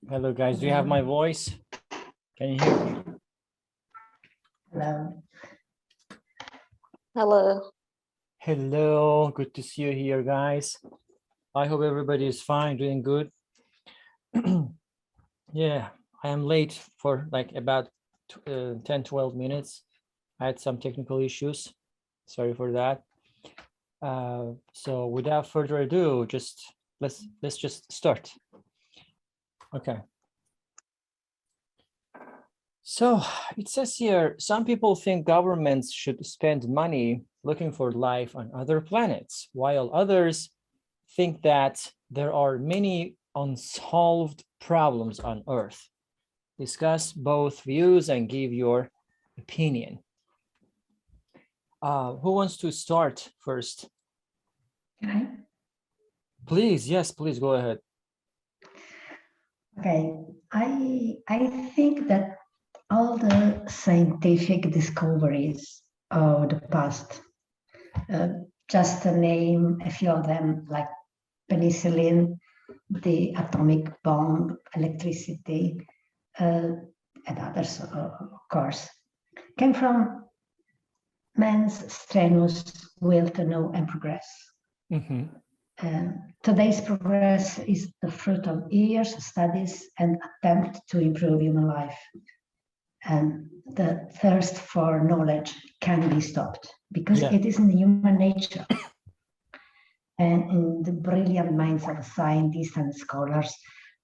Hello, guys. Do you have my voice? Can you hear me? Hello. Hello. Hello. Good to see you here, guys. I hope everybody is fine, doing good. Yeah, I am late for like about 10, 12 minutes. I had some technical issues. Sorry for that. So without further ado, let's just start. Okay. So it says here, some people think governments should spend money looking for life on other planets, while others think that there are many unsolved problems on Earth. Discuss both views and give your opinion. Who wants to start first? Can I? Please, yes, please go ahead. Okay. I think that all the scientific discoveries of the past, just to name a few of them, like penicillin, the atomic bomb, electricity, and others, of course, came from man's strenuous will to know and progress. Mhm. Today's progress is the fruit of years of studies and attempt to improve human life. And the thirst for knowledge can be stopped because Yeah. it is in human nature. And in the brilliant minds of scientists and scholars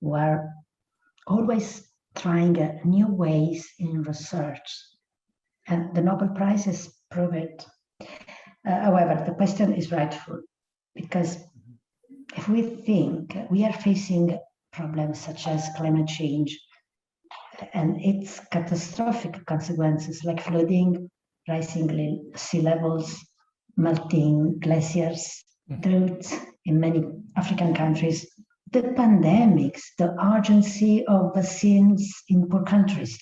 who are always trying new ways in research. And the Nobel Prizes prove it. However, the question is rightful because if we think we are facing problems such as climate change and its catastrophic consequences like flooding, rising sea levels, melting glaciers, droughts in many African countries, the pandemics, the urgency of vaccines in poor countries,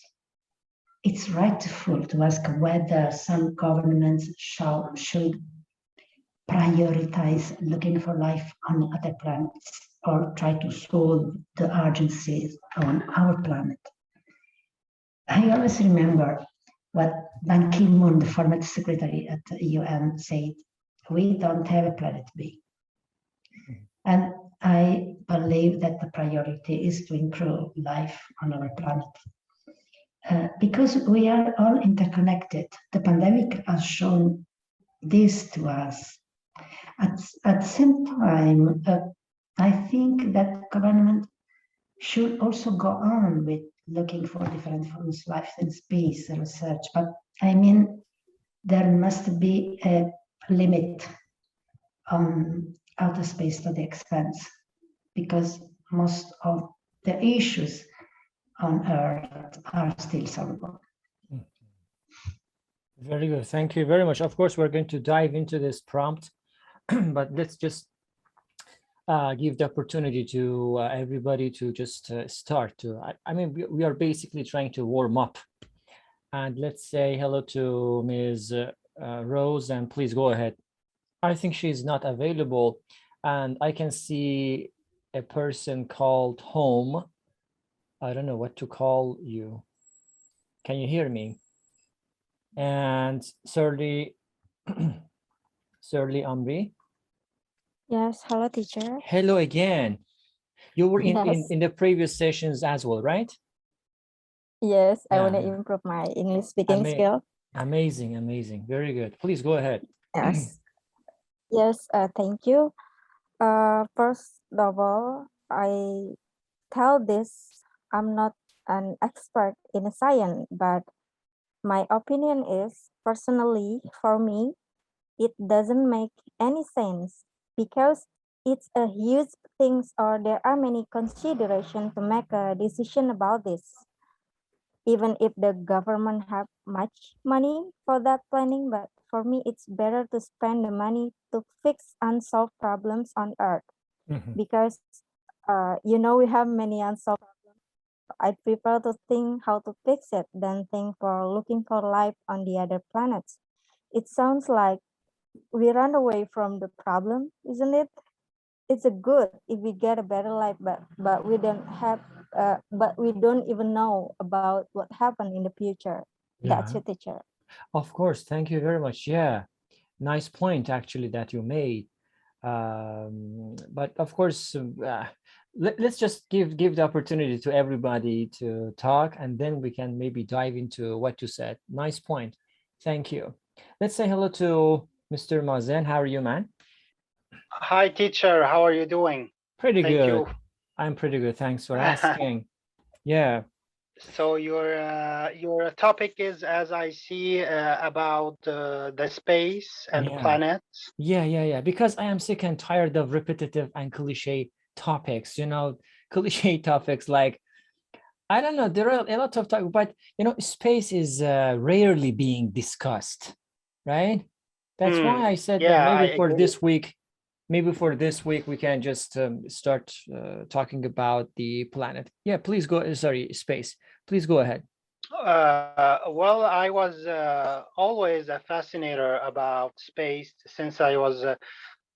it's rightful to ask whether some governments should prioritize looking for life on other planets or try to solve the urgencies on our planet. I always remember what Ban Ki-moon, the former secretary at the UN, said, we don't have a planet B. And I believe that the priority is to improve life on our planet. Because we are all interconnected. The pandemic has shown this to us. At the same time, I think that government should also go on with looking for different forms of life in space research. But I mean, there must be a limit on outer space to the expense, because most of the issues on Earth are still solvable. Very good. Thank you very much. Of course, we're going to dive into this prompt, but let's just give the opportunity to everybody to just start to, I mean, we are basically trying to warm up. And let's say hello to Ms. Rose, and please go ahead. I think she's not available, and I can see a person called Home. I don't know what to call you. Can you hear me? And Surly Amri. Yes, hello, teacher. Hello again. You were Yes. in the previous sessions as well, right? Yes, I want to Yeah. improve my English speaking skill. Amazing, amazing. Very good. Please go ahead. Yes. Yes, thank you. First of all, I tell this, I'm not an expert in science, but my opinion is, personally, for me, it doesn't make any sense because it's a huge thing, or there are many considerations to make a decision about this. Even if the government have much money for that planning, but for me, it's better to spend the money to fix unsolved problems on Earth. Because, we have many unsolved problems. I prefer to think how to fix it than think for looking for life on the other planets. It sounds like we run away from the problem, isn't it? It's a good if we get a better life, but we don't have but we don't even know about what happened in the future. That's Yeah, your teacher. of course. Thank you very much. Yeah, nice point actually that you made. But of course, let's just give the opportunity to everybody to talk, and then we can maybe dive into what you said. Nice point. Thank you. Let's say hello to Mr. Mazen. How are you, man? Hi, teacher. How are you doing? Pretty Thank good. you. I'm pretty good. Thanks for asking. Yeah. So your topic is, as I see, about the space and Yeah. planets. Yeah. Because I am sick and tired of repetitive and cliche topics, cliche topics like, I don't know, there are a lot of talk, but space is rarely being discussed, right? That's why I said that Yeah, I maybe for agree. this week we can just start talking about the planet. Yeah, please go. Sorry, space. Please go ahead. Well, I was always a fascinator about space since I was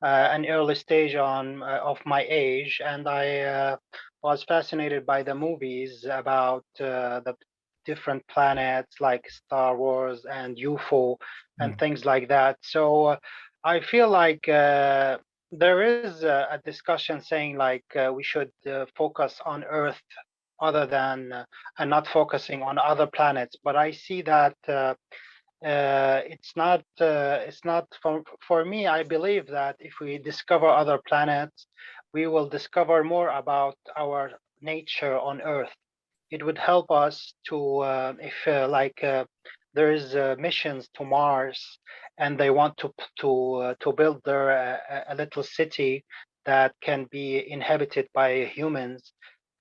an early stage of my age, and I was fascinated by the movies about the different planets like Star Wars and UFO and Mm, things like that. So I feel like there is a discussion saying like we should focus on Earth other than and not focusing on other planets. But I see that. It's not for me. I believe that if we discover other planets, we will discover more about our nature on Earth. It would help us to if like there is missions to Mars and they want to build there a little city that can be inhabited by humans.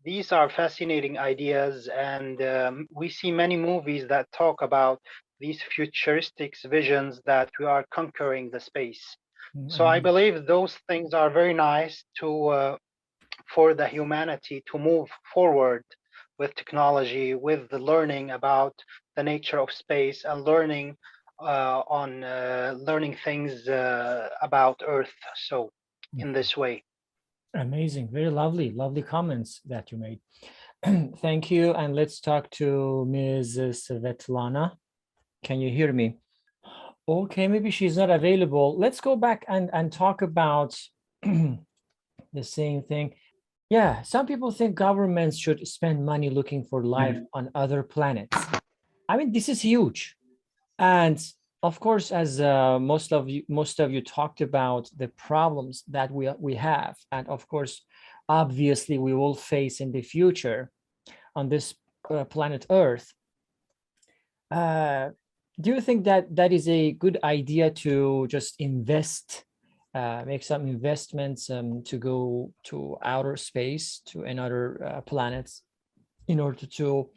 These are fascinating ideas, and we see many movies that talk about these futuristic visions that we are conquering the space. So I amazing. believe those things are very nice to for the humanity to move forward with technology, with the learning about the nature of space and learning on learning things about Earth. So in this way. Amazing. Very lovely comments that you made. Thank you. And let's talk to Ms. Svetlana. Can you hear me? Okay, maybe she's not available. Let's go back and talk about the same thing. Yeah, some people think governments should spend money looking for life on other planets. I mean, this is huge. And of course, as most of you talked about the problems that we have, and of course, obviously, we will face in the future on this planet Earth. Do you think that that is a good idea to just invest, make some investments to go to outer space, to another planets, in order to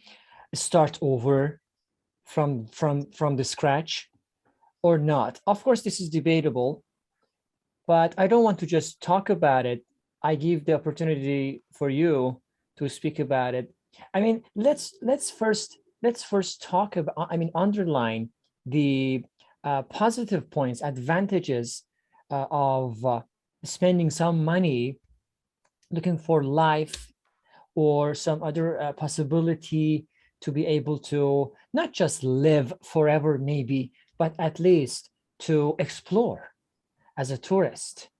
start over from the scratch, or not? Of course, this is debatable, but I don't want to just talk about it. I give the opportunity for you to speak about it. I mean, let's first talk about, I mean, underline the positive points, advantages of spending some money looking for life or some other possibility to be able to not just live forever, maybe, but at least to explore as a tourist.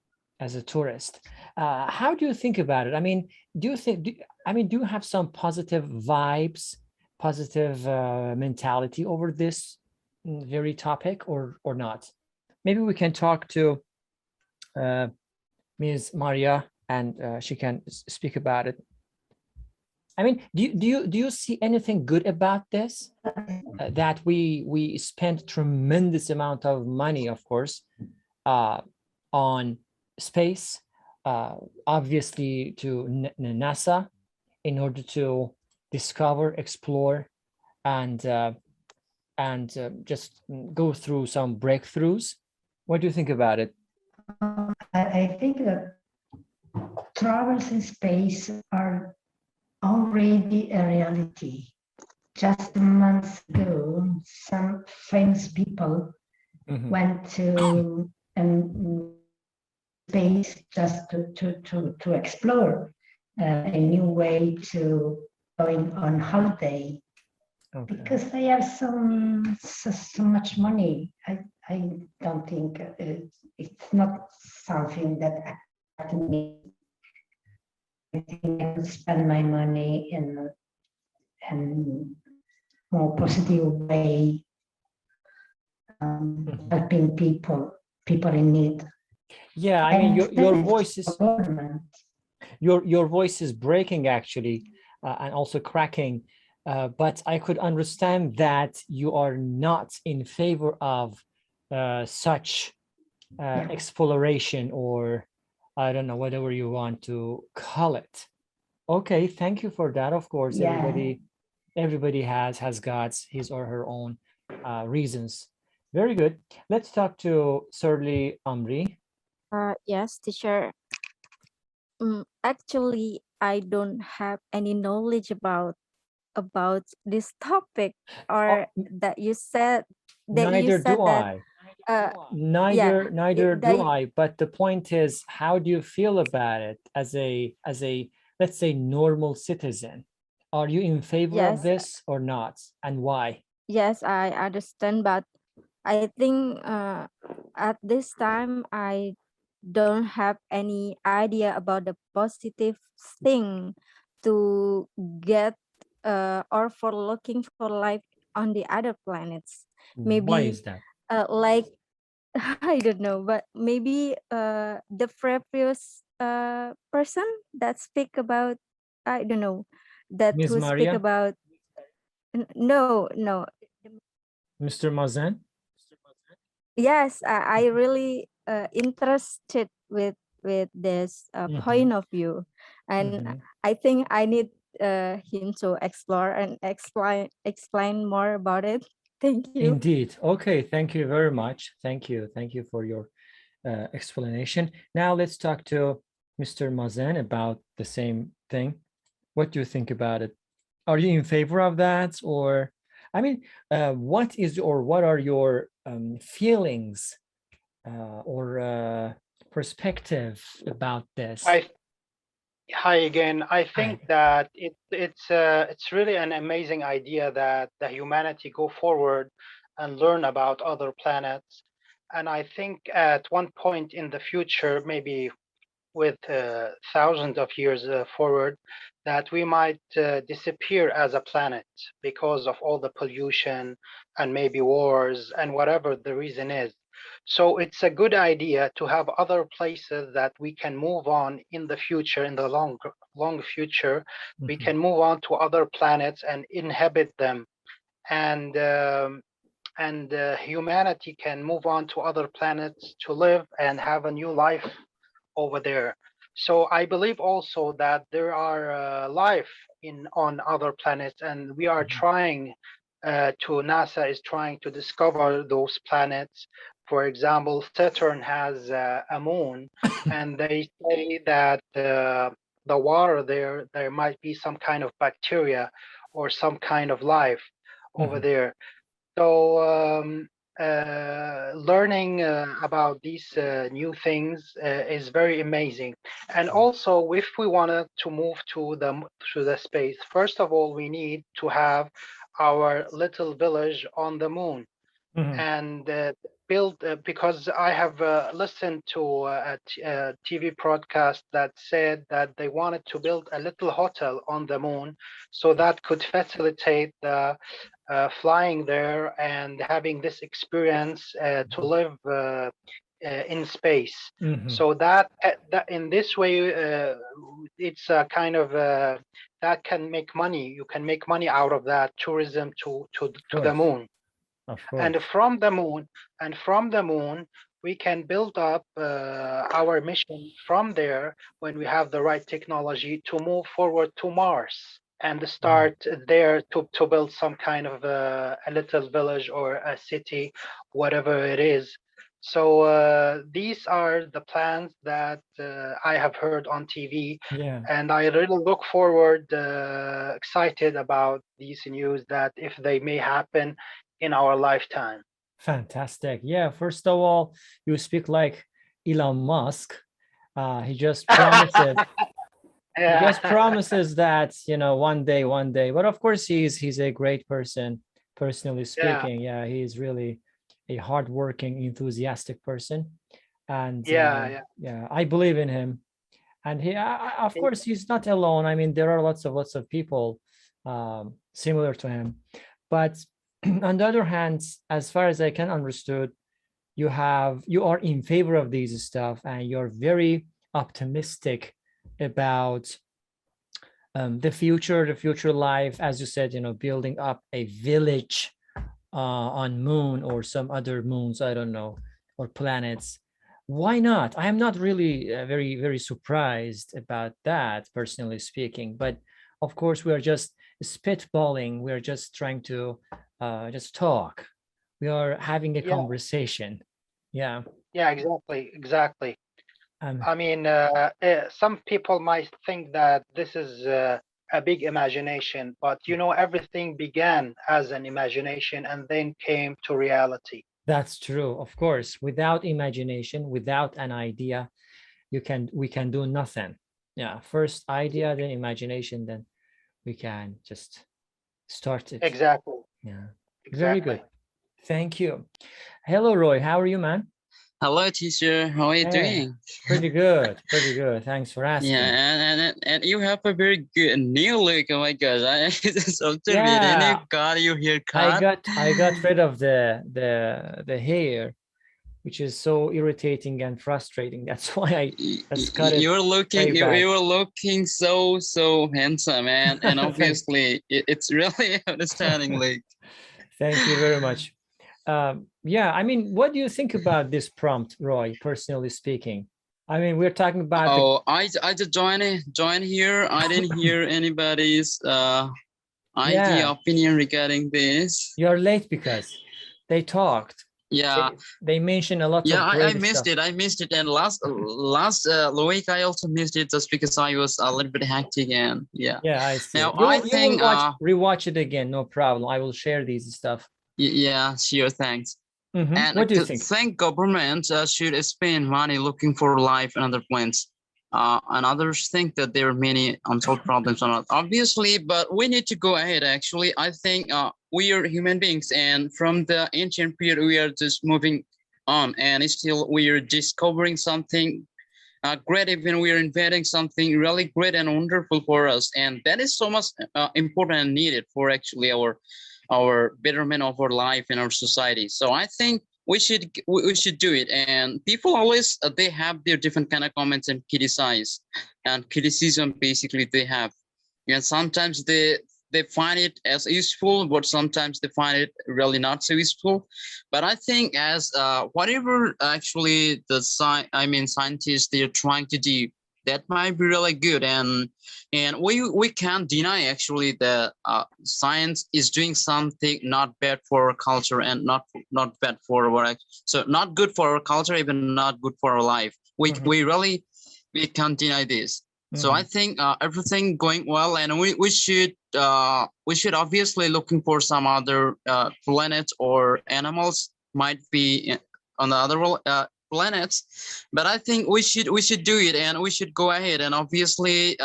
How do you think about it? I mean, do you have some positive vibes, positive mentality over this very topic, or not? Maybe we can talk to uh, Ms. Maria, and she can speak about it. I mean, do you see anything good about this? That we spent tremendous amount of money, of course, on space, obviously to NASA, in order to discover, explore, and just go through some breakthroughs. What do you think about it? I think that travels in space are already a reality. Just months ago, some famous people Mhm. went to space just to explore. a new way to going on holiday Okay. because I have so much money. I don't think it's not something that attracted me. I think I could spend my money in more positive way, helping people in need. Yeah, I mean, And your then voice is government. your voice is breaking actually, and also cracking. But I could understand that you are not in favor of such Yeah. exploration, or I don't know, whatever you want to call it. Okay, thank you for that. Of course, Yeah. everybody has got his or her own reasons. Very good. Let's talk to Surly Amri. Yes, teacher. Actually, I don't have any knowledge about this topic, Oh, or that you said neither do that I. yeah, Neither do that I. But the point is, how do you feel about it as a let's say normal citizen? Are you in favor of yes, this or not, and why? yes, I understand, but I think at this time I don't have any idea about the positive thing to get or for looking for life on the other planets. Why Maybe is that? like I don't know, but maybe the previous person that speak about, I don't know, that Ms. who speak Maria, about no. Mr. Mazen? Yes, I really interested with this point of view, and Mhm. I think I need him to explore and explain more about it. Thank you. Indeed. Okay, thank you very much. Thank you. Thank you for your explanation. Now let's talk to Mr. Mazen about the same thing. What do you think about it? Are you in favor of that? Or, I mean, what are your feelings or perspective about this? Hi again. I think Hi. that it's really an amazing idea that the humanity go forward and learn about other planets. And I think at one point in the future, maybe with thousands of years forward, that we might disappear as a planet because of all the pollution and maybe wars and whatever the reason is. So it's a good idea to have other places that we can move on in the future, in the long future. We Mhm. can move on to other planets and inhabit them, and humanity can move on to other planets to live and have a new life over there. So I believe also that there are life on other planets, and we are trying NASA is trying to discover those planets. For example, Saturn has a moon, and they say that the water there might be some kind of bacteria or some kind of life over Mhm. there. So learning about these new things is very amazing. And also, if we wanted to move to the space, first of all, we need to have our little village on the moon Mhm. and build because I have listened to a TV broadcast that said that they wanted to build a little hotel on the moon so that could facilitate the flying there and having this experience to live in space. Mhm. So that in this way, it's a kind of that can make money. You can make money out of that tourism Of to the course. moon, Of and course. from the moon we can build up our mission from there when we have the right technology to move forward to Mars and start there to build some kind of a little village or a city, whatever it is. So these are the plans that I have heard on TV, Yeah. and I really look forward, excited about these news that if they may happen in our lifetime. Fantastic. Yeah. First of all, you speak like Elon Musk. He just promised it. He just Yeah. promises that, one day. But of course, he's a great person, personally Yeah. speaking. Yeah, he's really a hardworking, enthusiastic person, and Yeah. Yeah. yeah, I believe in him. And of course, he's not alone. I mean, there are lots of people similar to him. But on the other hand, as far as I can understood, you are in favor of these stuff, and you're very optimistic about the future life, as you said, building up a village on moon or some other moons, I don't know, or planets. Why not? I am not really very surprised about that, personally speaking. But of course, we are just spitballing. We are just trying to just talk. We are having a Yeah. conversation. Yeah. Yeah. Exactly. Exactly. Um, I mean, some people might think that this is a big imagination, but everything began as an imagination and then came to reality. that's true. Of course, without imagination, without an idea, we can do nothing. Yeah. First idea, then imagination, then we can just start it. Exactly. Yeah. Very good. Exactly. Thank you. Hello, Roy. How are you, man? Hello, teacher. How are you Hey, doing? pretty good. Pretty good. Thanks for Yeah, asking. and you have a very good new look. Oh my gosh, I just observed it. And you Yeah, got your I haircut. got rid of the hair, which is so irritating and frustrating. That's why I just cut it You're looking, way back. you were looking so handsome, and Thank, obviously it's really understanding. Like, thank you very much. Yeah, I mean, what do you think about this prompt, Roy, personally speaking? I mean, we're talking about the, oh, I just join here. I didn't hear anybody's idea yeah, opinion regarding this. you're late because they talked. Yeah. They mentioned a lot Yeah, of I great missed stuff. it. I missed it, and last week I also missed it just because I was a little bit hectic. And yeah, Yeah, I see. now I You will think rewatch it again, no problem. I will share these stuff. yeah, sure, thanks. And What do you think? think government should spend money looking for life in other planets. And others think that there are many unsolved problems on Earth, obviously, but we need to go ahead. Actually, I think we are human beings, and from the ancient period, we are just moving on, and still we are discovering something great. Even we are inventing something really great and wonderful for us, and that is so much important and needed for actually our betterment of our life in our society. So I think we should do it. And people always they have their different kind of comments and criticize and criticism basically they have, and sometimes they find it as useful, but sometimes they find it really not so useful. But I think as whatever actually scientists they're trying to do, that might be really good. And we can't deny actually that science is doing something not bad for our culture and not bad for our so not good for our culture, even not good for our life. We really we can't deny this. So I think everything going well, and we should obviously looking for some other planets or animals might be on the other planets. But I think we should do it, and we should go ahead. And obviously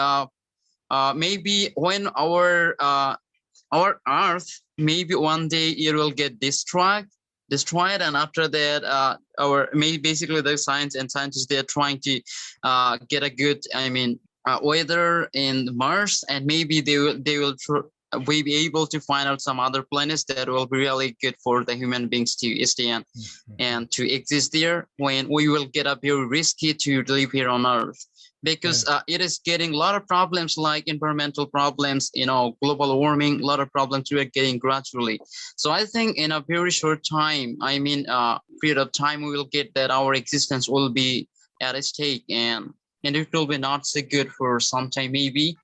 maybe when our Earth, maybe one day it will get destroyed, and after that our maybe basically the science and scientists they're trying to get a good weather in Mars, and maybe they will we be able to find out some other planets that will be really good for the human beings to stay and to exist there, when we will get up very risky to live here on Earth, because it is getting a lot of problems like environmental problems, global warming, a lot of problems we are getting gradually. So I think in a very short time, period of time, we will get that our existence will be at stake, and it will be not so good for some time maybe.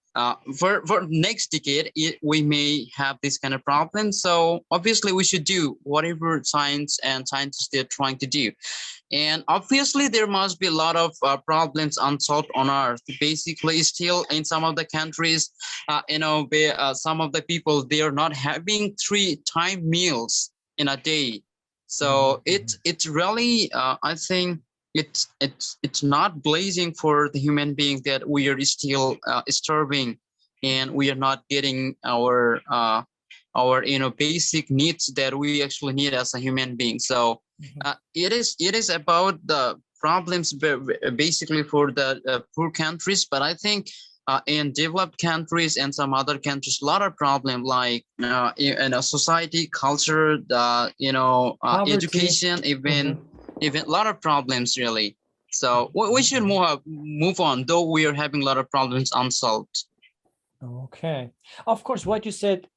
For next decade, we may have this kind of problem. So obviously we should do whatever science and scientists they're trying to do. And obviously there must be a lot of problems unsolved on Earth. Basically, still in some of the countries, some of the people, they are not having 3-time meals in a day. So it's really, I think it's not blazing for the human beings that we are still starving, and we are not getting our basic needs that we actually need as a human being. So it is about the problems basically for the poor countries, but I think in developed countries and some other countries, a lot of problem like in a society, culture, the Poverty. education, even a lot of problems really. So we should move on, though we are having a lot of problems unsolved. Okay. Of course, what you said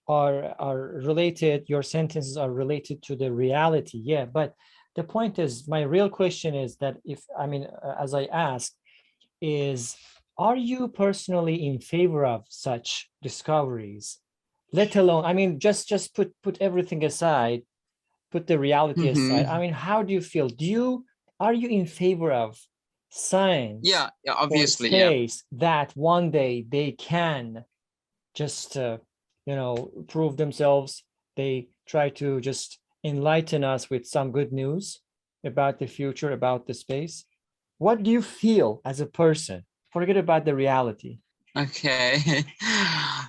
are related, your sentences are related to the reality. Yeah, but the point is, my real question is that as I asked, is, are you personally in favor of such discoveries? Let alone, just put everything aside, put the reality aside. How do you feel? Are you in favor of science yeah, or obviously, yeah. space that one day they can just prove themselves? They try to just enlighten us with some good news about the future, about the space. What do you feel as a person? Forget about the reality. Okay.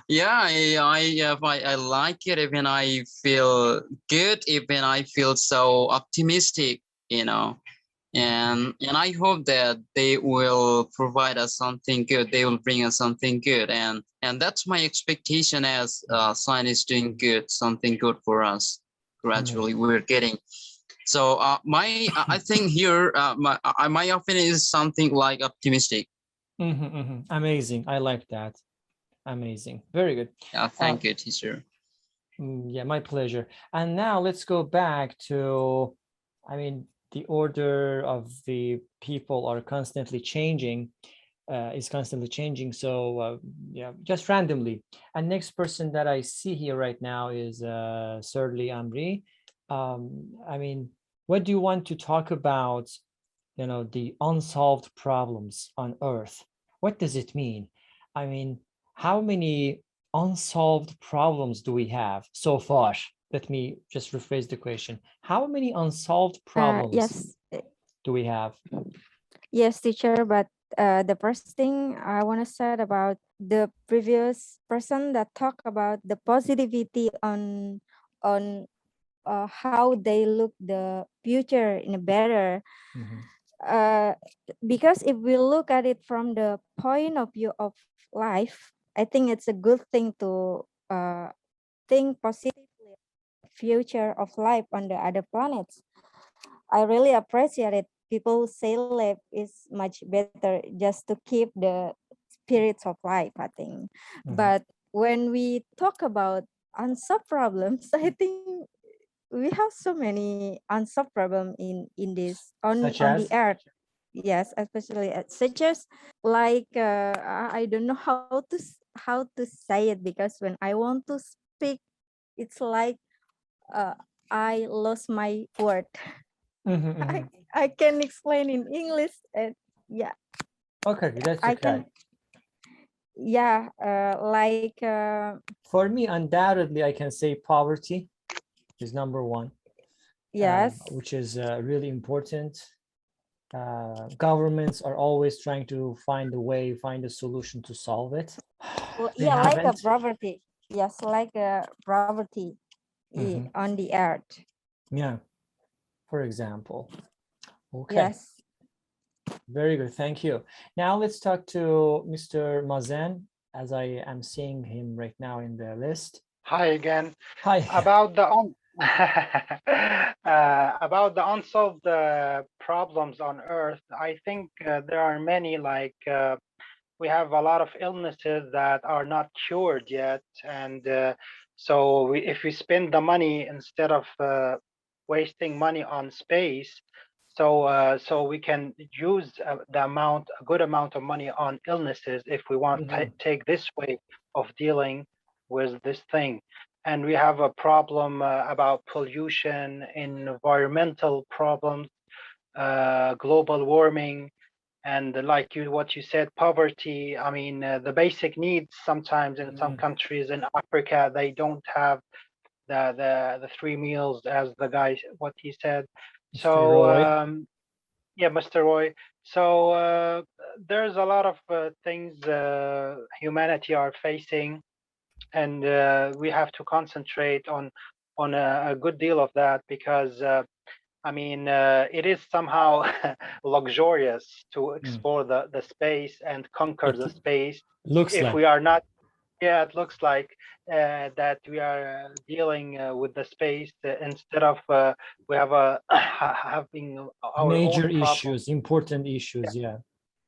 Yeah, I like it, even I feel good, even I feel so optimistic, and I hope that they will provide us something good. They will bring us something good, and that's my expectation as science is doing good, something good for us. Gradually, we're getting. So I think here my opinion is something like optimistic. Amazing. I like that. Amazing. Very good. Yeah, thank you, teacher. Yeah, my pleasure. And now let's go back to, the order of the people are constantly changing, is constantly changing. So yeah, just randomly. And next person that I see here right now is Surly Amri. What do you want to talk about, the unsolved problems on Earth? What does it mean? How many unsolved problems do we have so far? Let me just rephrase the question. How many unsolved problems Yes, do we have? yes, teacher. But the first thing I want to say about the previous person that talked about the positivity on how they look the future in a better. Because if we look at it from the point of view of life, I think it's a good thing to think positively future of life on the other planets. I really appreciate it. People say life is much better just to keep the spirits of life, I think. But when we talk about unsolved problems, I think we have so many unsolved problems in this on the earth. Yes, especially at such as like I don't know how to say it, because when I want to speak, it's like uh, I lost my word. I can explain in English, and yeah. Okay, that's I okay. can, yeah, For me, undoubtedly, I can say poverty is number one. yes, Which is really important. Governments are always trying to find a way, find a solution to solve it. They yeah, like a haven't. poverty. Yes, like a poverty on the earth. Yeah, for example. Okay. Yes. Very good. Thank you. Now let's talk to Mr. Mazen, as I am seeing him right now in the list. Hi again. Hi. About the about the unsolved problems on Earth, I think there are many. Like we have a lot of illnesses that are not cured yet, and so if we spend the money instead of wasting money on space, so we can use a good amount of money on illnesses if we want to take this way of dealing with this thing. And we have a problem about pollution, environmental problems, global warming, and like what you said, poverty. I mean, the basic needs sometimes in some countries in Africa, they don't have the three meals, as the guy what he said. Mr. So Roy. Yeah, Mr. Roy. So there's a lot of things humanity are facing, and we have to concentrate on a good deal of that because I mean it is somehow luxurious to explore the space and conquer the It space looks if like. we are not. Yeah, it looks like that we are dealing with the space instead of we have having our Major own problems. issues, important issues, yeah.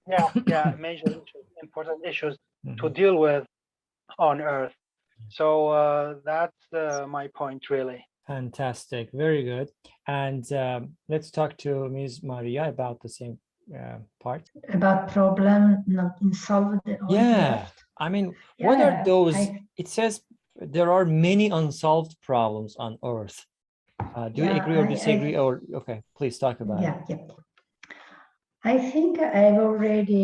Yeah, major issues, important issues to Mhm. deal with on Earth. So that's my point, really. Fantastic, very good. And let's talk to Ms. Maria about the same part. About problem not solved on Yeah, Earth. I mean, what are Yeah, those? It says there are many unsolved problems on Earth. Do you Yeah, agree or disagree? Or okay, please talk about it. yeah. I think I've already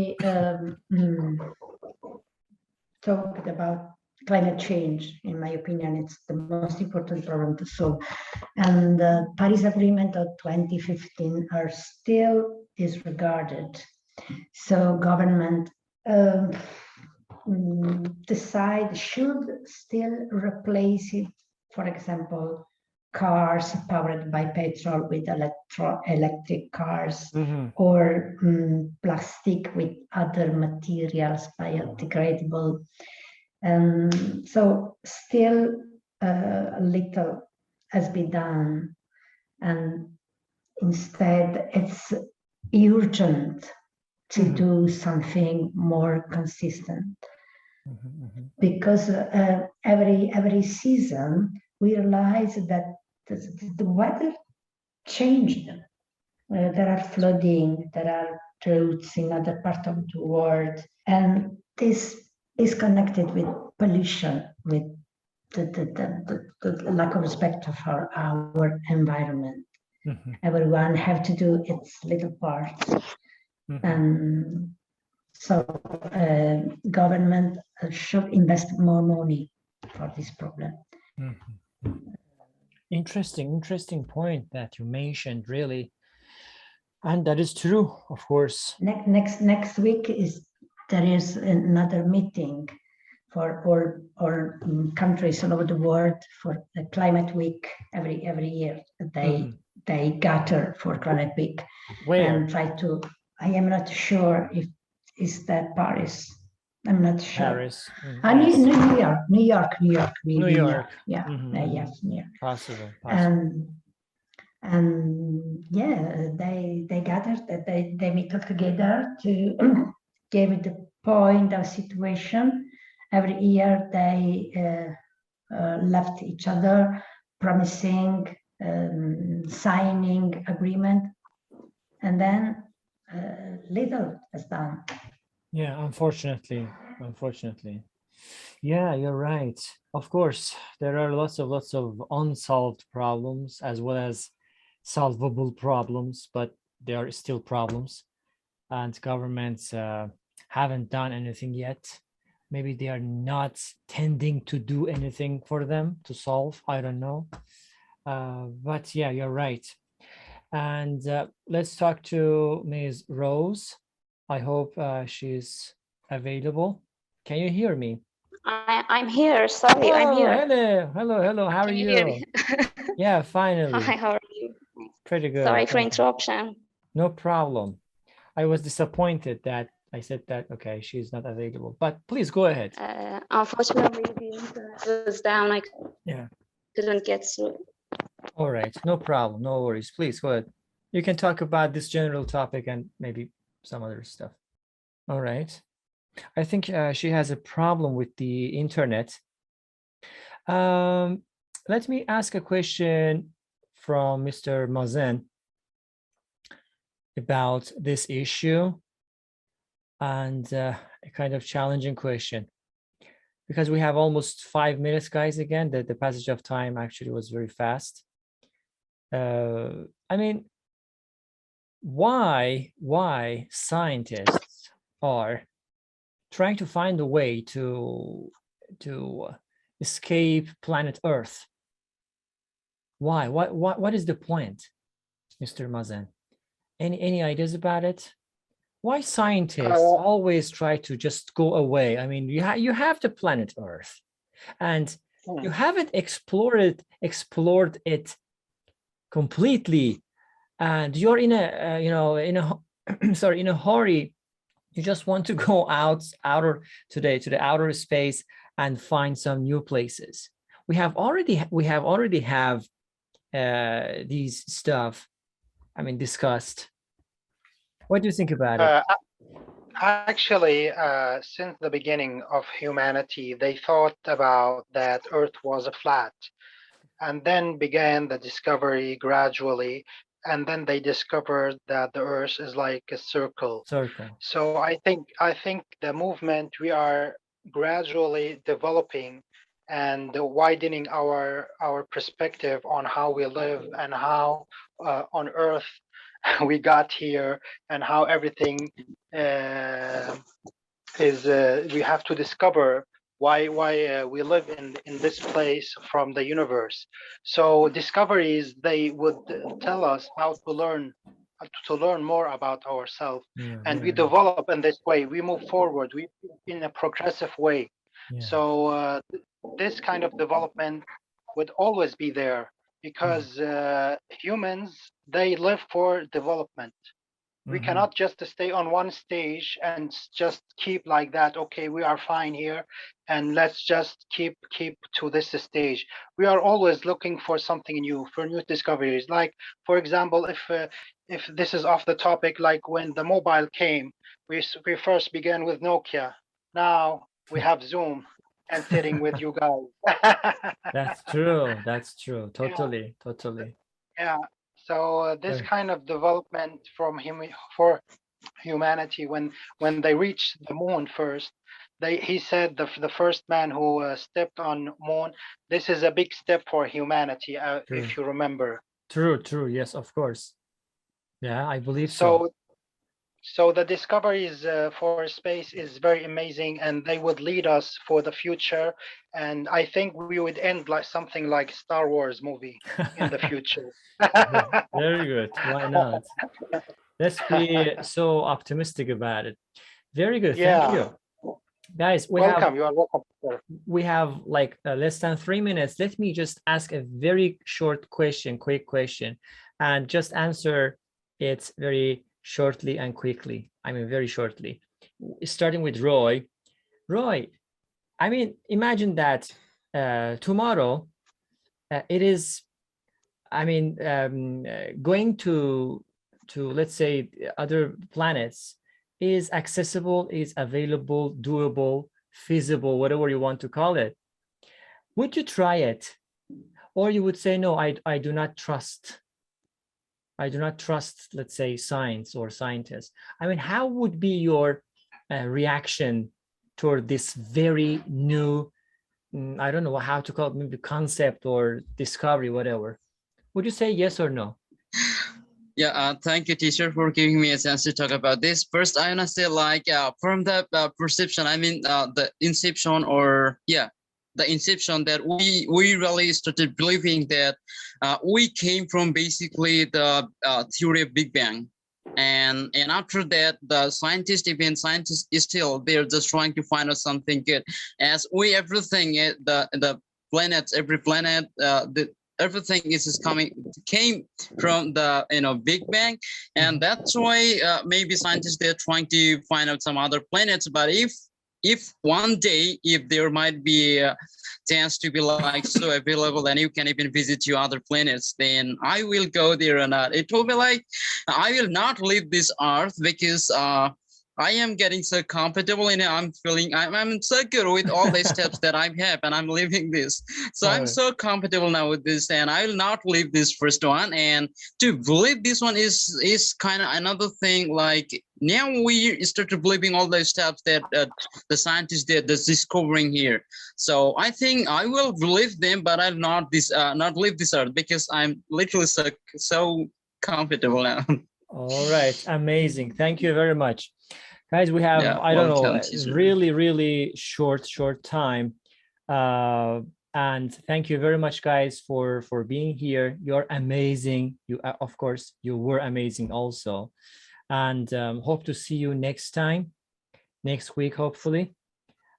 talked about climate change. In my opinion, it's the most important problem to solve. And the Paris Agreement of 2015 are still disregarded. So government decide should still replace it, for example, cars powered by petrol with electric cars, or plastic with other materials biodegradable. So still little has been done, and instead it's urgent to do something more consistent. Because every season we realize that the weather changed. There are flooding, there are droughts in other parts of the world, and this is connected with pollution, with the lack of respect for our environment. Everyone have to do its little part. And so government should invest more money for this problem. Interesting point that you mentioned, really. And that is true, of course. Next week there is another meeting for all countries all over the world for the climate week every year. They gather for climate week. Where? And try to. I am not sure if is that Paris. I'm not sure. Paris. Yes. New York. New York. Yeah, yes, New York. Possible. And yeah, they gathered, they meet together to give the point of situation. Every year they left each other promising, signing agreement, and then little is done. Yeah, unfortunately. Yeah, you're right. Of course, there are lots of unsolved problems as well as solvable problems, but they are still problems, and governments haven't done anything yet. Maybe they are not tending to do anything for them to solve. I don't know. But yeah, you're right. And let's talk to Ms. Rose. I hope she's available. Can you hear me? I'm here. Sorry, I'm here. Hello. How are you? Hear me? Yeah, finally. Hi, how are you? Pretty good. Sorry for interruption. No problem. I was disappointed that I said that, okay, she's not available, but please go ahead. Unfortunately, the internet was down. I couldn't get through. All right, no problem, no worries. Please go ahead. You can talk about this general topic and maybe some other stuff. All right. I think she has a problem with the internet. Let me ask a question from Mr. Mazen about this issue, and a kind of challenging question, because we have almost 5 minutes, guys. Again, the passage of time actually was very fast. I mean, why scientists are trying to find a way to escape planet Earth? Why? What is the point, Mr. Mazen? Any ideas about it? Why scientists always try to just go away? I mean, you have the planet Earth, and you haven't explored it completely, and you're in a in a sorry, in a hurry. You just want to go outer to the outer space and find some new places. We have already have these stuff, I mean, discussed. What do you think about it? Actually, since the beginning of humanity, they thought about that Earth was a flat, and then began the discovery gradually, and then they discovered that the Earth is like a circle. So I think the movement, we are gradually developing and widening our perspective on how we live and how on Earth we got here, and how everything is. We have to discover why we live in this place from the universe. So discoveries, they would tell us how to learn more about ourselves, and we develop in this way. We move forward. We in a progressive way. So this kind of development would always be there, because humans, they live for development. We cannot just stay on one stage and just keep like that. Okay, we are fine here, and let's just keep to this stage. We are always looking for something new, for new discoveries. Like, for example, if this is off the topic, like when the mobile came, we first began with Nokia. Now we have Zoom and sitting with you guys. That's true. That's true. Totally. Yeah. So this kind of development for humanity, when they reached the moon first, he said the first man who stepped on moon. This is a big step for humanity, if you remember. True. Yes, of course. Yeah, I believe so. So the discoveries for space is very amazing, and they would lead us for the future. And I think we would end like something like Star Wars movie in the future. Very good. Why not? Let's be so optimistic about it. Very good. Thank you. Guys, you are welcome. We have like less than 3 minutes. Let me just ask a very short question, quick question, and just answer it very shortly and quickly. I mean, very shortly. Starting with Roy. Roy, I mean, imagine that tomorrow it is, I mean, going to let's say other planets is accessible, is available, doable, feasible, whatever you want to call it. Would you try it? Or you would say, no, I do not trust. I do not trust, let's say, science or scientists. I mean, how would be your reaction toward this very new, I don't know how to call it, maybe concept or discovery, whatever? Would you say yes or no? Yeah, thank you, teacher, for giving me a chance to talk about this. First, I want to say, like, from the perception, I mean, the inception, or the inception, that we really started believing that we came from basically the theory of Big Bang. And after that, the scientists is still, they're just trying to find out something good. As everything, the planets, every planet, everything came from the Big Bang, and that's why maybe scientists, they're trying to find out some other planets. But if one day, if there might be a chance to be like so available and you can even visit your other planets, then I will go there. And it will be like, I will not leave this earth, because I am getting so comfortable in it. I'm feeling I'm so good with all the steps that I have, and I'm living this. So I'm so comfortable now with this, and I will not leave this first one. And to believe this one is kind of another thing. Like, now we started believing all the steps that the scientists did, that's discovering here. So I think I will believe them, but I'll not leave this earth, because I'm literally so comfortable now. All right, amazing. Thank you very much. Guys, we have, I don't know, really short time. And thank you very much, guys, for being here. You're amazing. You of course you were amazing also, and hope to see you next time, next week, hopefully.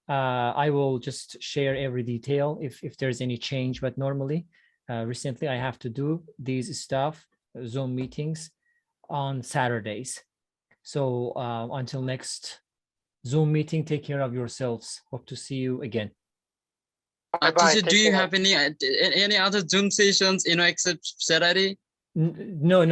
I will just share every detail if there's any change, but normally recently I have to do these stuff, Zoom meetings on Saturdays. So until next Zoom meeting, take care of yourselves. Hope to see you again. Bye-bye. Teacher, do Take you care. have any other Zoom sessions, except Saturday? No.